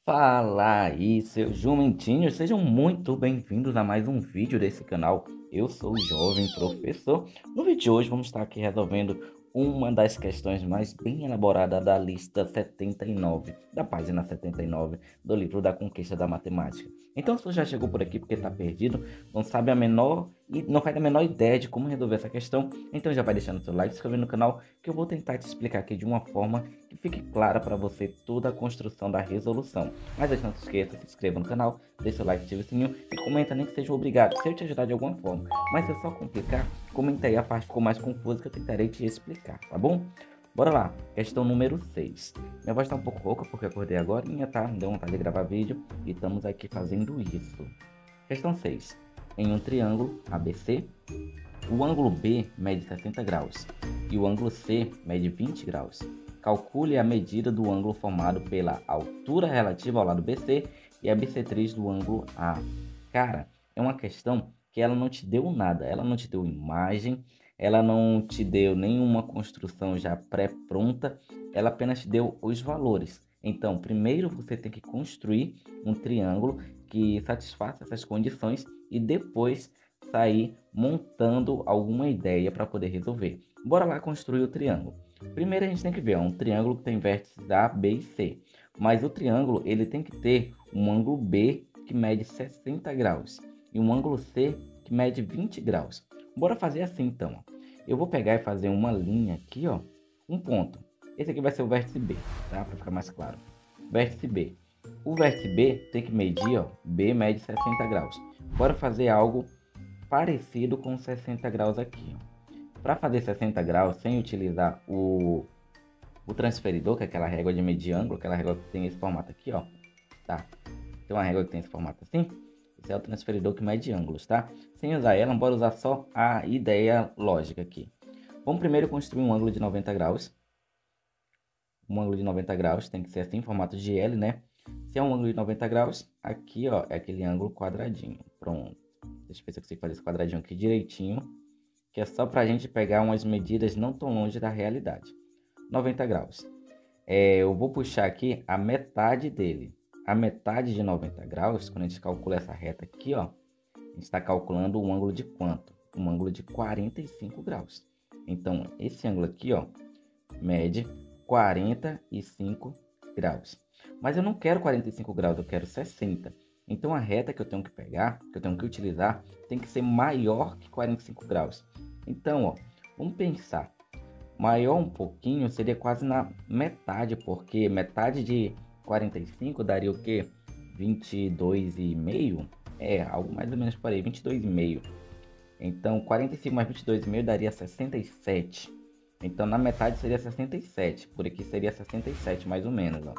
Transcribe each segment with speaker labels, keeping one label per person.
Speaker 1: Fala aí, seus jumentinhos, sejam muito bem-vindos a mais um vídeo desse canal. Eu sou o Jovem Professor. No vídeo de hoje vamos estar aqui resolvendo uma das questões mais bem elaboradas da lista 79, da página 79 do livro da Conquista da Matemática. Então, se você já chegou por aqui porque está perdido, não sabe a menor e não faz a menor ideia de como resolver essa questão, então já vai deixando seu like, se inscrevendo no canal, que eu vou tentar te explicar aqui de uma forma que fique clara para você toda a construção da resolução. Mas antes, não se esqueça, se inscreva no canal, deixa o like, ativa o sininho e comenta, nem que seja obrigado, se eu te ajudar de alguma forma. Mas se é só complicar, comenta aí a parte que ficou mais confusa que eu tentarei te explicar, tá bom? Bora lá, questão número 6. Minha voz tá um pouco rouca porque eu acordei agora, tá? Deu vontade de gravar vídeo e estamos aqui fazendo isso. Questão 6. Em um triângulo ABC, o ângulo B mede 60 graus e o ângulo C mede 20 graus. Calcule a medida do ângulo formado pela altura relativa ao lado BC e a bissetriz do ângulo A. Cara, é uma questão que ela não te deu nada, ela não te deu imagem, ela não te deu nenhuma construção já pré-pronta, ela apenas te deu os valores. Então, primeiro você tem que construir um triângulo que satisfaça essas condições e depois sair montando alguma ideia para poder resolver. Bora lá construir o triângulo. Primeiro a gente tem que ver, um triângulo que tem vértices A, B e C. Mas o triângulo ele tem que ter um ângulo B que mede 60 graus e um ângulo C que mede 20 graus. Bora fazer assim então. Eu vou pegar e fazer uma linha aqui, ó, um ponto. Esse aqui vai ser o vértice B, tá? Para ficar mais claro. Vértice B. O vértice B tem que medir, ó, B mede 60 graus. Bora fazer algo parecido com 60 graus aqui. Para fazer 60 graus sem utilizar o transferidor, que é aquela régua de medir ângulo, aquela régua que tem esse formato aqui, ó. Tá? Tem uma régua que tem esse formato assim. Esse é o transferidor que mede ângulos, tá? Sem usar ela, bora usar só a ideia lógica aqui. Vamos primeiro construir um ângulo de 90 graus. Um ângulo de 90 graus tem que ser assim, em formato de L, né? Se é um ângulo de 90 graus, aqui, ó, é aquele ângulo quadradinho. Pronto. Deixa eu ver se eu consigo fazer esse quadradinho aqui direitinho, que é só para a gente pegar umas medidas não tão longe da realidade. 90 graus. Eu vou puxar aqui a metade dele. A metade de 90 graus, quando a gente calcula essa reta aqui, ó, a gente está calculando um ângulo de quanto? Um ângulo de 45 graus. Então, esse ângulo aqui, ó, mede 45 graus. Mas eu não quero 45 graus, eu quero 60. Então, a reta que eu tenho que pegar, que eu tenho que utilizar, tem que ser maior que 45 graus. Então, ó, vamos pensar. Maior um pouquinho seria quase na metade, porque metade de 45 daria o quê? 22,5? Algo mais ou menos por aí, 22,5. Então, 45 mais 22,5 daria 67. Então, na metade seria 67. Por aqui seria 67, mais ou menos, ó.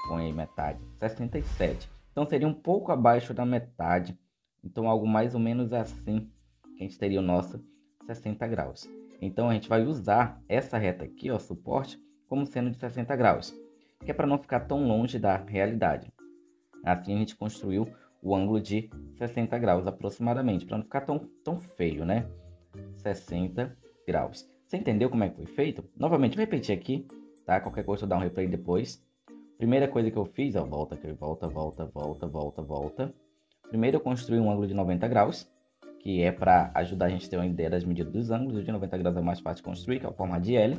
Speaker 1: Põe aí metade. 67. Então, seria um pouco abaixo da metade. Então, algo mais ou menos assim, que a gente teria o nosso 60 graus. Então, a gente vai usar essa reta aqui, ó, suporte, como sendo de 60 graus. Que é para não ficar tão longe da realidade. Assim, a gente construiu o ângulo de 60 graus aproximadamente, para não ficar tão feio, né? 60 graus. Você entendeu como é que foi feito? Novamente, vou repetir aqui, tá? Qualquer coisa eu dar um replay depois. Primeira coisa que eu fiz, ó, volta aqui, volta. Primeiro eu construí um ângulo de 90 graus, que é para ajudar a gente a ter uma ideia das medidas dos ângulos. O de 90 graus é mais fácil de construir, que é o formato de L.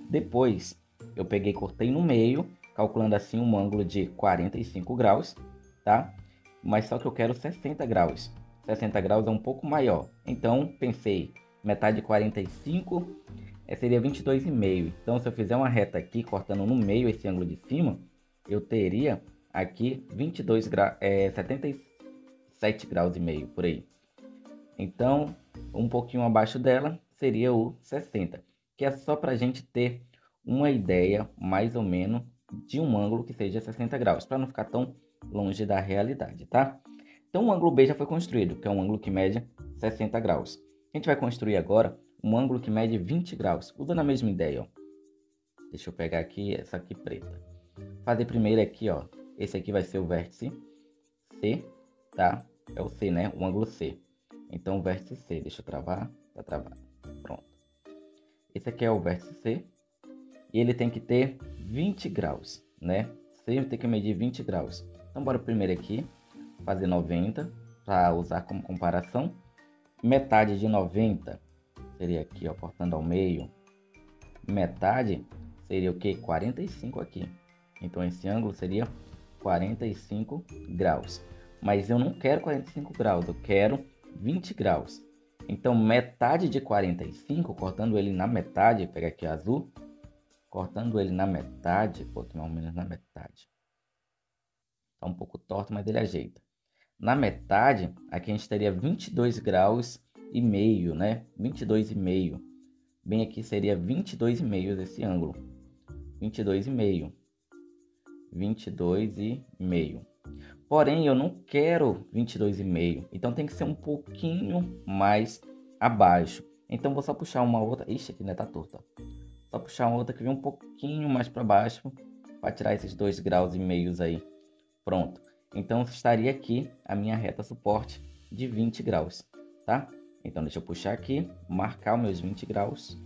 Speaker 1: Depois, eu peguei e cortei no meio, calculando assim um ângulo de 45 graus, tá? Mas só que eu quero 60 graus. 60 graus é um pouco maior. Então, pensei, metade de 45 seria 22,5. Então, se eu fizer uma reta aqui, cortando no meio esse ângulo de cima, eu teria aqui 22 graus, 77 graus e meio, por aí. Então, um pouquinho abaixo dela seria o 60, que é só para a gente ter uma ideia, mais ou menos, de um ângulo que seja 60 graus, para não ficar tão longe da realidade, tá? Então, o ângulo B já foi construído, que é um ângulo que mede 60 graus. A gente vai construir agora um ângulo que mede 20 graus, usando a mesma ideia, ó. Deixa eu pegar aqui essa aqui preta. Fazer primeiro aqui, ó. Esse aqui vai ser o vértice C, tá? É o C, né? O ângulo C. Então, o vértice C, deixa eu travar, tá travado. Pronto. Esse aqui é o vértice C. E ele tem que ter 20 graus, né? BC, tem que medir 20 graus. Então, bora primeiro aqui fazer 90 para usar como comparação. Metade de 90 seria aqui, ó, cortando ao meio. Metade seria o que? 45 aqui. Então, esse ângulo seria 45 graus. Mas eu não quero 45 graus, eu quero 20 graus. Então, metade de 45, cortando ele na metade, pega aqui o azul, cortando ele na metade, um pouquinho mais ou menos na metade. Tá um pouco torto, mas ele ajeita. Na metade, aqui a gente teria 22 graus e meio, né? 22,5. Bem aqui seria 22,5 esse ângulo. 22,5. 22,5. Porém, eu não quero 22,5. Então, tem que ser um pouquinho mais abaixo. Então, vou só puxar uma outra. Ixi, aqui ainda tá torto, ó. Só puxar uma outra que vem um pouquinho mais para baixo. Para tirar esses 2,5 graus aí. Pronto. Então, estaria aqui a minha reta suporte de 20 graus, tá? Então, deixa eu puxar aqui, marcar os meus 20 graus.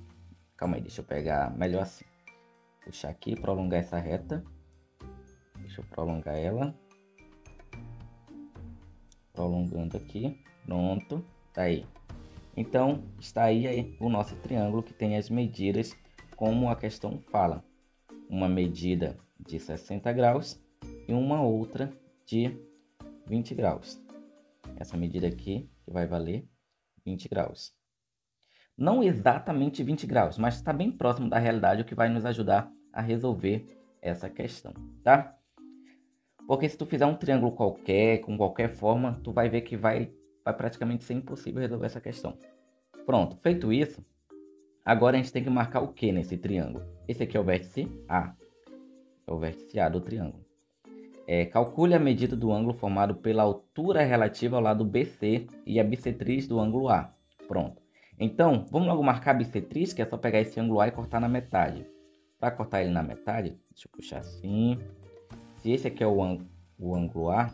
Speaker 1: Calma aí, deixa eu pegar melhor assim. Puxar aqui, prolongar essa reta. Deixa eu prolongar ela. Prolongando aqui. Pronto. Tá aí. Então, está aí o nosso triângulo que tem as medidas como a questão fala. Uma medida de 60 graus e uma outra de 20 graus. Essa medida aqui que vai valer 20 graus. Não exatamente 20 graus, mas está bem próximo da realidade, o que vai nos ajudar a resolver essa questão, tá? Porque se tu fizer um triângulo qualquer, com qualquer forma, tu vai ver que vai praticamente ser impossível resolver essa questão. Pronto, feito isso, agora a gente tem que marcar o que nesse triângulo? Esse aqui é o vértice A. É o vértice A do triângulo. Calcule a medida do ângulo formado pela altura relativa ao lado BC e a bissetriz do ângulo A. Pronto. Então, vamos logo marcar a bissetriz, que é só pegar esse ângulo A e cortar na metade. Para cortar ele na metade, deixa eu puxar assim. Se esse aqui é o ângulo a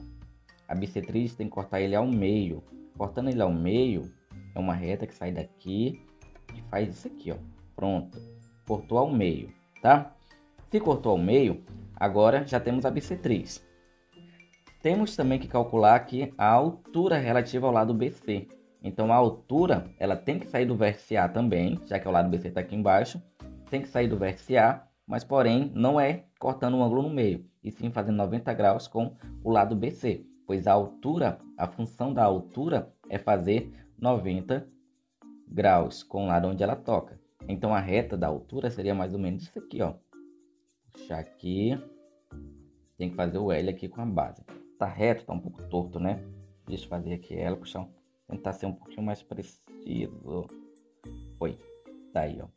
Speaker 1: bissetriz tem que cortar ele ao meio. Cortando ele ao meio, é uma reta que sai daqui e faz isso aqui, ó. Pronto. Cortou ao meio, tá? Se cortou ao meio, agora já temos a bissetriz. Temos também que calcular aqui a altura relativa ao lado BC. Então, a altura, ela tem que sair do vértice A também, já que o lado BC está aqui embaixo. Tem que sair do vértice A, mas porém não é cortando o ângulo no meio, e sim fazendo 90 graus com o lado BC. Pois a altura, a função da altura é fazer 90 graus com o lado onde ela toca. Então, a reta da altura seria mais ou menos isso aqui, ó. Puxar aqui. Tem que fazer o L aqui com a base. Tá reto, tá um pouco torto, né? Deixa eu fazer aqui ela, puxar, tentar ser um pouquinho mais preciso. Foi. Tá aí, ó.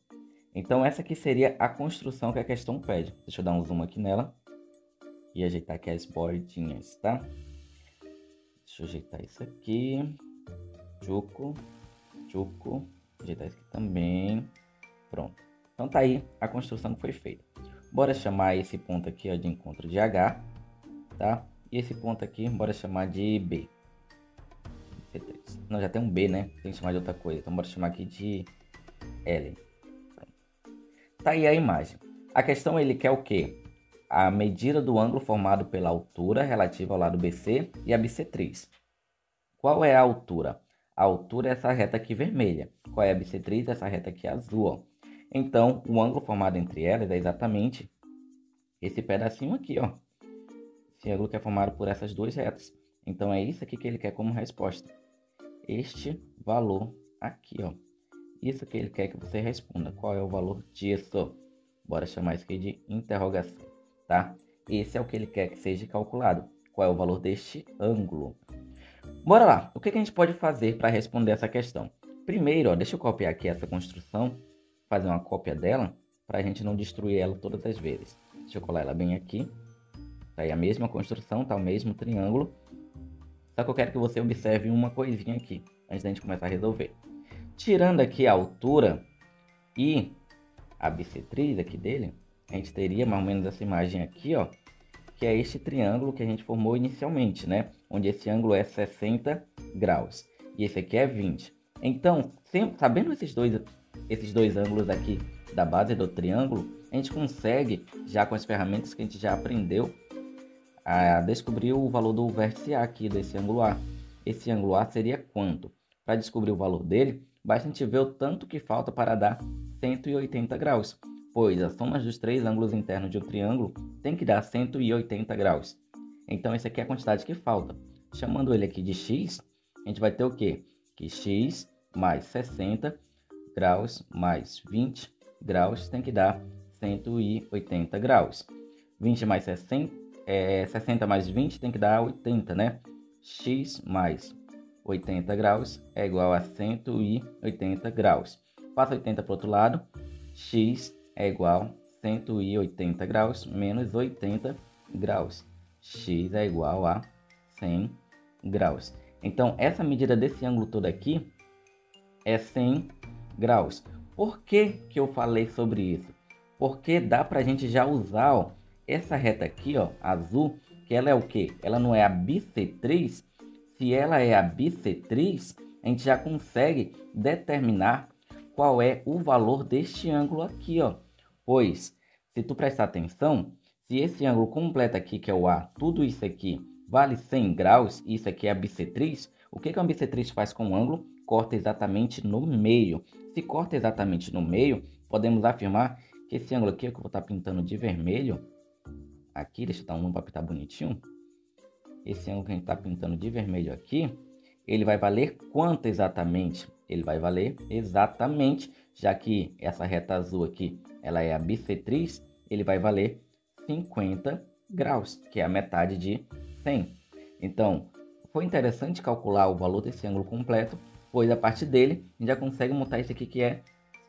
Speaker 1: Então, essa aqui seria a construção que a questão pede. Deixa eu dar um zoom aqui nela. E ajeitar aqui as bordinhas, tá? Deixa eu ajeitar isso aqui. Juco. Juco. Ajeitar isso aqui também. Pronto. Então, tá aí a construção que foi feita. Bora chamar esse ponto aqui, ó, de encontro de H, tá? E esse ponto aqui, bora chamar de B. C3. Não, já tem um B, né? Tem que chamar de outra coisa. Então, bora chamar aqui de L. Pronto. Tá aí a imagem. A questão, ele quer o quê? A medida do ângulo formado pela altura relativa ao lado BC e a bissetriz. Qual é a altura? A altura é essa reta aqui vermelha. Qual é a bissetriz? Essa reta aqui azul, ó. Então, o ângulo formado entre elas é exatamente esse pedacinho aqui, ó. Esse ângulo que é formado por essas duas retas. Então, é isso aqui que ele quer como resposta. Este valor aqui, ó. Isso que ele quer que você responda. Qual é o valor disso? Bora chamar isso aqui de interrogação, tá? Esse é o que ele quer que seja calculado. Qual é o valor deste ângulo? Bora lá. O que a gente pode fazer para responder essa questão? Primeiro, ó, deixa eu copiar aqui essa construção. Fazer uma cópia dela para a gente não destruir ela todas as vezes. Deixa eu colar ela bem aqui. Tá aí a mesma construção, tá o mesmo triângulo. Só que eu quero que você observe uma coisinha aqui, antes da gente começar a resolver. Tirando aqui a altura e a bissetriz aqui dele, a gente teria mais ou menos essa imagem aqui, ó, que é este triângulo que a gente formou inicialmente, né? Onde esse ângulo é 60 graus e esse aqui é 20. Então, sabendo esses dois ângulos aqui da base do triângulo, a gente consegue, já com as ferramentas que a gente já aprendeu, a descobrir o valor do vértice A aqui, desse ângulo A. Esse ângulo A seria quanto? Para descobrir o valor dele, basta a gente ver o tanto que falta para dar 180 graus, pois a soma dos três ângulos internos de um triângulo tem que dar 180 graus. Então, essa aqui é a quantidade que falta. Chamando ele aqui de x, a gente vai ter o quê? Que x mais 60 graus mais 20 graus tem que dar 180 graus. 20 mais 60, 60 mais 20 tem que dar 80, né? X mais 80 graus é igual a 180 graus. Passa 80 para o outro lado. X é igual a 180 graus menos 80 graus. X é igual a 100 graus. Então, essa medida desse ângulo todo aqui é 100 graus. Por que que eu falei sobre isso? Porque dá para a gente já usar, ó, essa reta aqui, ó, azul, que ela é o quê? Ela não é a bissetriz? Se ela é a bissetriz, a gente já consegue determinar qual é o valor deste ângulo aqui, ó. Pois, se tu prestar atenção, se esse ângulo completo aqui, que é o A, tudo isso aqui vale 100 graus, isso aqui é a bissetriz, o que que uma bissetriz faz com o ângulo? Corta exatamente no meio. Se corta exatamente no meio, podemos afirmar que esse ângulo aqui, que eu vou estar pintando de vermelho, aqui, deixa eu dar um para pintar bonitinho. Esse ângulo que a gente está pintando de vermelho aqui, ele vai valer quanto exatamente? Ele vai valer exatamente, já que essa reta azul aqui, ela é a bissetriz, ele vai valer 50 graus, que é a metade de 100. Então, foi interessante calcular o valor desse ângulo completo, pois a partir dele, a gente já consegue montar esse aqui que é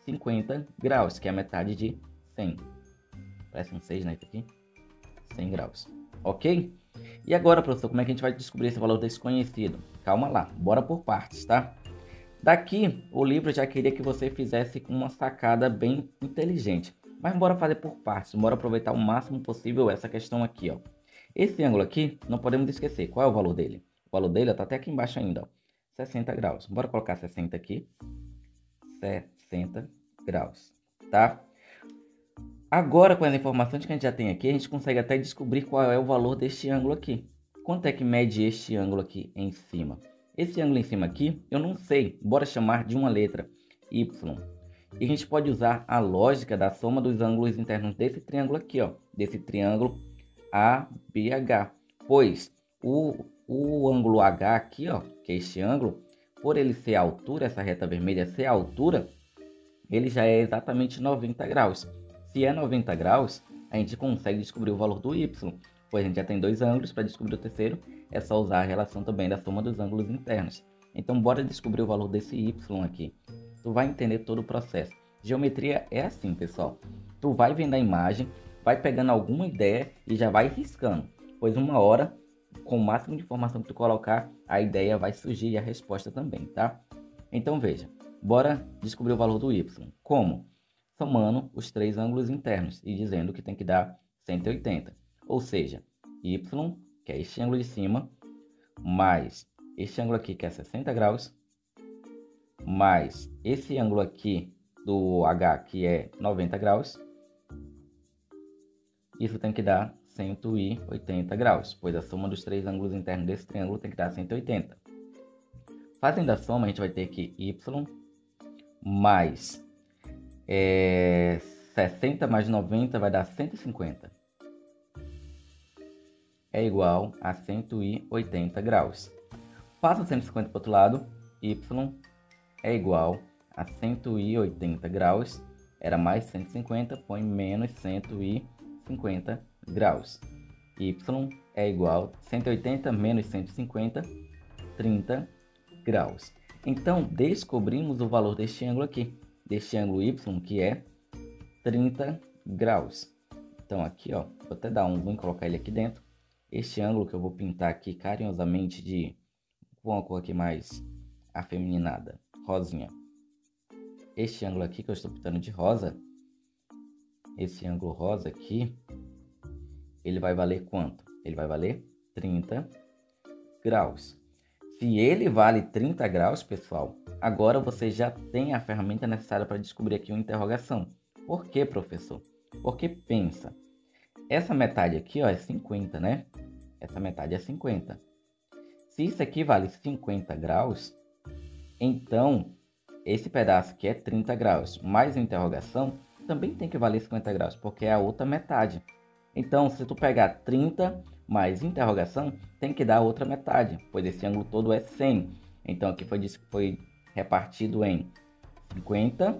Speaker 1: 50 graus, que é a metade de 100. Parece um 6, né, isso aqui? 100 graus, ok? E agora, professor, como é que a gente vai descobrir esse valor desconhecido? Calma lá, bora por partes, tá? Daqui, o livro já queria que você fizesse uma sacada bem inteligente. Mas bora fazer por partes, bora aproveitar o máximo possível essa questão aqui, ó. Esse ângulo aqui, não podemos esquecer. Qual é o valor dele? O valor dele está até aqui embaixo ainda, ó. 60 graus. Bora colocar 60 aqui. 60 graus, tá? Agora, com as informações que a gente já tem aqui, a gente consegue até descobrir qual é o valor deste ângulo aqui. Quanto é que mede este ângulo aqui em cima? Esse ângulo em cima aqui, eu não sei. Bora chamar de uma letra, Y. E a gente pode usar a lógica da soma dos ângulos internos desse triângulo aqui, ó. Desse triângulo ABH. Pois o ângulo H aqui, ó, que é este ângulo, por ele ser a altura, essa reta vermelha ser a altura, ele já é exatamente 90 graus. Se é 90 graus, a gente consegue descobrir o valor do Y, pois a gente já tem dois ângulos. Para descobrir o terceiro, é só usar a relação também da soma dos ângulos internos. Então, bora descobrir o valor desse Y aqui. Tu vai entender todo o processo. Geometria é assim, pessoal. Tu vai vendo a imagem, vai pegando alguma ideia e já vai riscando, pois uma hora, com o máximo de informação que tu colocar, a ideia vai surgir e a resposta também, tá? Então, veja. Bora descobrir o valor do Y. Como? Somando os três ângulos internos e dizendo que tem que dar 180. Ou seja, Y, que é este ângulo de cima, mais este ângulo aqui, que é 60 graus, mais esse ângulo aqui do H, que é 90 graus. Isso tem que dar 180 graus, pois a soma dos três ângulos internos desse triângulo tem que dar 180. Fazendo a soma, a gente vai ter que Y mais 60 mais 90 vai dar 150. É igual a 180 graus. Passa 150 para o outro lado. Y é igual a 180 graus. Era mais 150, põe menos 150 graus. Y é igual a 180 menos 150, 30 graus. Então, descobrimos o valor deste ângulo aqui. Deste ângulo Y, que é 30 graus. Então, aqui, ó, vou até dar um zoom e colocar ele aqui dentro. Este ângulo que eu vou pintar aqui carinhosamente de uma cor aqui mais afeminada, rosinha. Este ângulo aqui que eu estou pintando de rosa, esse ângulo rosa aqui, ele vai valer quanto? Ele vai valer 30 graus. Se ele vale 30 graus, pessoal, agora você já tem a ferramenta necessária para descobrir aqui uma interrogação. Por que, professor? Porque pensa, essa metade aqui, ó, é 50, né? essa metade é 50. Se isso aqui vale 50 graus, então esse pedaço aqui é 30 graus, mais a interrogação também tem que valer 50 graus, porque é a outra metade. Então, se tu pegar 30 mais interrogação, tem que dar a outra metade, pois esse ângulo todo é 100. Então, aqui foi repartido em 50,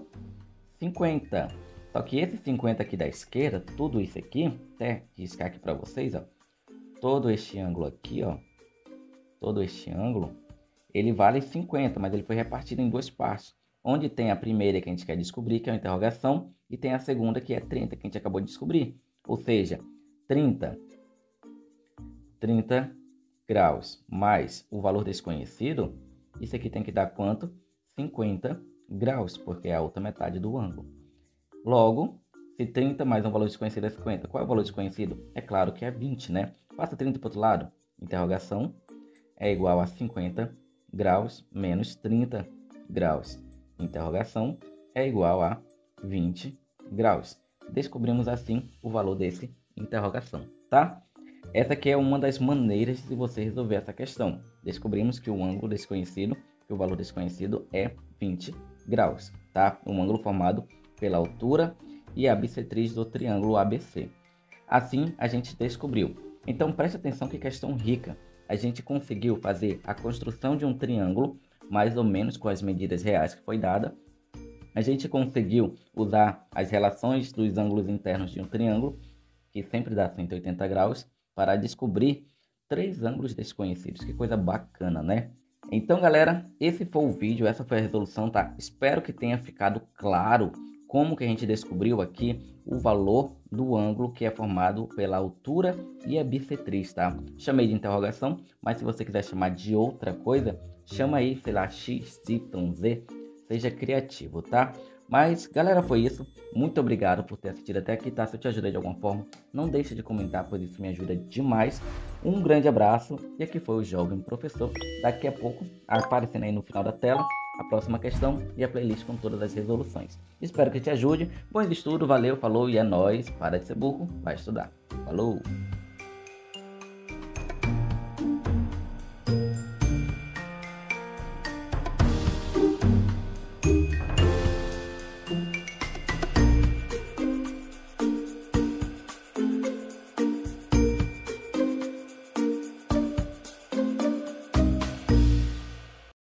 Speaker 1: 50. Só que esse 50 aqui da esquerda, tudo isso aqui, até riscar aqui para vocês, ó, todo este ângulo aqui, ó, todo este ângulo, ele vale 50, mas ele foi repartido em duas partes. Onde tem a primeira que a gente quer descobrir, que é a interrogação, e tem a segunda que é 30, que a gente acabou de descobrir. Ou seja, 30 graus mais o valor desconhecido, isso aqui tem que dar quanto? 50 graus, porque é a outra metade do ângulo. Logo, se 30 mais um valor desconhecido é 50, qual é o valor desconhecido? É claro que é 20, né? Passa 30 para o outro lado. Interrogação é igual a 50 graus menos 30 graus. Interrogação é igual a 20 graus. Descobrimos assim o valor desse interrogação, tá? Essa aqui é uma das maneiras de você resolver essa questão. Descobrimos que o ângulo desconhecido, que o valor desconhecido é 20 graus, tá? Um ângulo formado pela altura e a bissetriz do triângulo ABC. Assim, a gente descobriu. Então, preste atenção que questão rica. A gente conseguiu fazer a construção de um triângulo, mais ou menos com as medidas reais que foi dada. A gente conseguiu usar as relações dos ângulos internos de um triângulo, que sempre dá 180 graus, para descobrir 3 ângulos desconhecidos. Que coisa bacana, né? Então, galera, esse foi o vídeo, essa foi a resolução, tá? Espero que tenha ficado claro como que a gente descobriu aqui o valor do ângulo que é formado pela altura e a bissetriz, tá? Chamei de interrogação, mas se você quiser chamar de outra coisa, chama aí, sei lá, x, y, z, seja criativo, tá? Mas, galera, foi isso. Muito obrigado por ter assistido até aqui, tá? Se eu te ajudei de alguma forma, não deixe de comentar, pois isso me ajuda demais. Um grande abraço e aqui foi o Jovem Professor. Daqui a pouco, aparecendo aí no final da tela, a próxima questão e a playlist com todas as resoluções. Espero que te ajude. Bom estudo, valeu, falou e é nóis. Para de ser burro, vai estudar. Falou!